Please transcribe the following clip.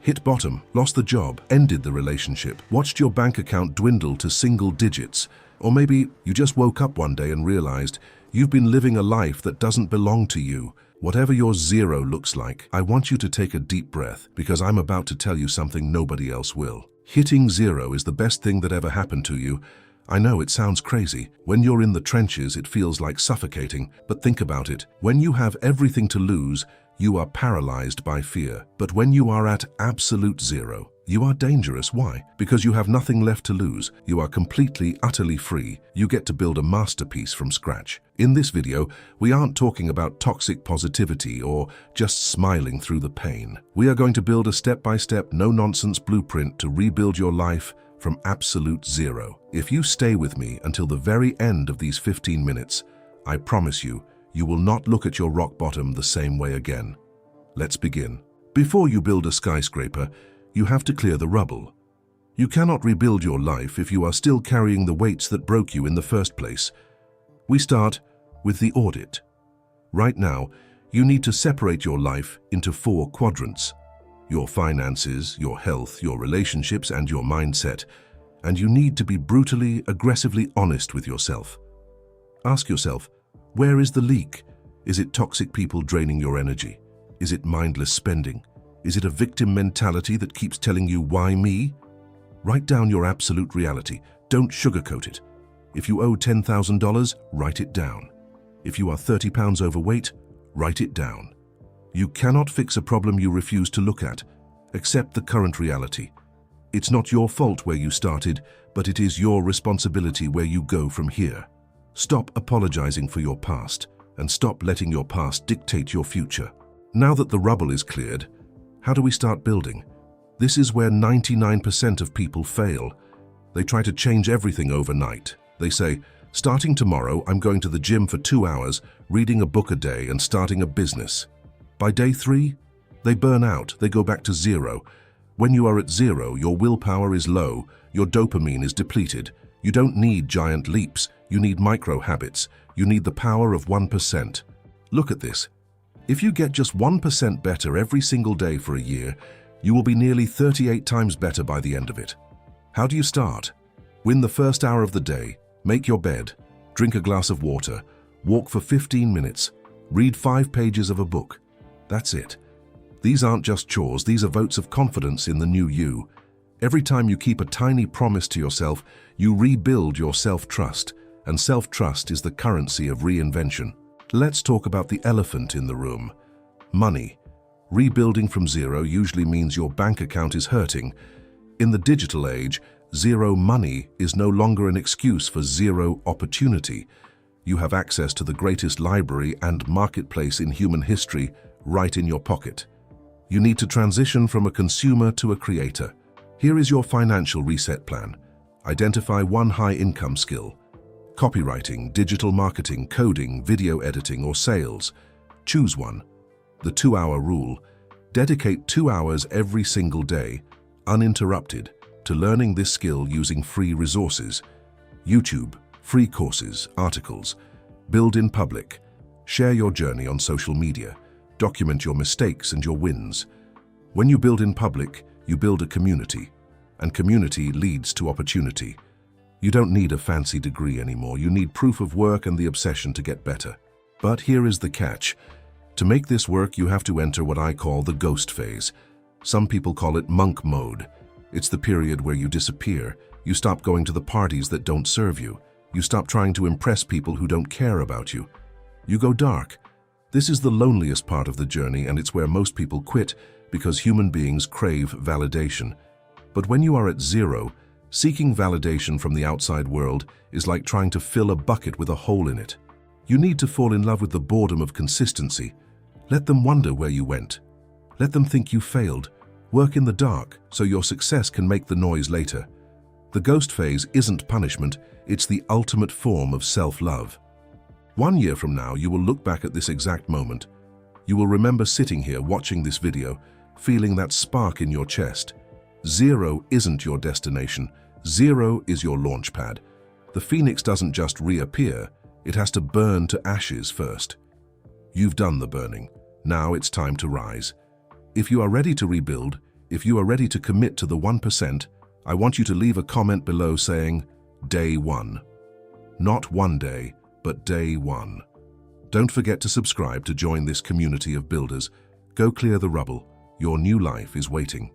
Hit bottom, lost the job, ended the relationship, watched your bank account dwindle to single digits, or maybe you just woke up one day and realized you've been living a life that doesn't belong to you. Whatever your zero looks like, I want you to take a deep breath because I'm about to tell you something nobody else will. Hitting zero is the best thing that ever happened to you. I know it sounds crazy. When you're in the trenches, it feels like suffocating. But think about it. When you have everything to lose, you are paralyzed by fear. But when you are at absolute zero, you are dangerous. Why? Because you have nothing left to lose. You are completely, utterly free. You get to build a masterpiece from scratch. In this video, we aren't talking about toxic positivity or just smiling through the pain. We are going to build a step-by-step, no-nonsense blueprint to rebuild your life from absolute zero. If you stay with me until the very end of these 15 minutes, I promise you, you will not look at your rock bottom the same way again. Let's begin. Before you build a skyscraper, you have to clear the rubble. You cannot rebuild your life if you are still carrying the weights that broke you in the first place. We start with the audit. Right now, you need to separate your life into 4 quadrants: your finances, your health, your relationships, and your mindset. And you need to be brutally, aggressively honest with yourself. Ask yourself, where is the leak? Is it toxic people draining your energy? Is it mindless spending? Is it a victim mentality that keeps telling you, why me? Write down your absolute reality. Don't sugarcoat it. If you owe $10,000, write it down. If you are 30 pounds overweight, write it down. You cannot fix a problem you refuse to look at. Accept the current reality. It's not your fault where you started, but it is your responsibility where you go from here. Stop apologizing for your past, and stop letting your past dictate your future. Now that the rubble is cleared, how do we start building? This is where 99% of people fail. They try to change everything overnight. They say, starting tomorrow, I'm going to the gym for 2 hours, reading a book a day, and starting a business. By day 3, they burn out, they go back to zero. When you are at zero, your willpower is low, your dopamine is depleted. You don't need giant leaps, you need micro habits. You need the power of 1%. Look at this. If you get just 1% better every single day for a year, you will be nearly 38 times better by the end of it. How do you start? Win the first hour of the day, make your bed, drink a glass of water, walk for 15 minutes, read 5 pages of a book. That's it. These aren't just chores, these are votes of confidence in the new you. Every time you keep a tiny promise to yourself, you rebuild your self-trust, and self-trust is the currency of reinvention. Let's talk about the elephant in the room. Money. Rebuilding from zero usually means your bank account is hurting. In the digital age, zero money is no longer an excuse for zero opportunity. You have access to the greatest library and marketplace in human history right in your pocket. You need to transition from a consumer to a creator. Here is your financial reset plan. Identify 1 high-income skill. Copywriting, digital marketing, coding, video editing, or sales. Choose one. The 2-hour rule. Dedicate 2 hours every single day, uninterrupted, to learning this skill using free resources. YouTube, free courses, articles. Build in public. Share your journey on social media. Document your mistakes and your wins. When you build in public, you build a community, and community leads to opportunity. You don't need a fancy degree anymore. You need proof of work and the obsession to get better. But here is the catch. To make this work, you have to enter what I call the ghost phase. Some people call it monk mode. It's the period where you disappear. You stop going to the parties that don't serve you. You stop trying to impress people who don't care about you. You go dark. This is the loneliest part of the journey, and it's where most people quit because human beings crave validation. But when you are at zero, seeking validation from the outside world is like trying to fill a bucket with a hole in it. You need to fall in love with the boredom of consistency. Let them wonder where you went. Let them think you failed. Work in the dark so your success can make the noise later. The ghost phase isn't punishment, it's the ultimate form of self-love. 1 year from now, you will look back at this exact moment. You will remember sitting here watching this video, feeling that spark in your chest. Zero isn't your destination. Zero is your launchpad. The phoenix doesn't just reappear, it has to burn to ashes first. You've done the burning. Now it's time to rise. If you are ready to rebuild, If you are ready to commit to the 1%, I want you to leave a comment below saying, Day 1. Not one day, but day 1. Don't forget to subscribe to join this community of builders. Go clear the rubble. Your new life is waiting.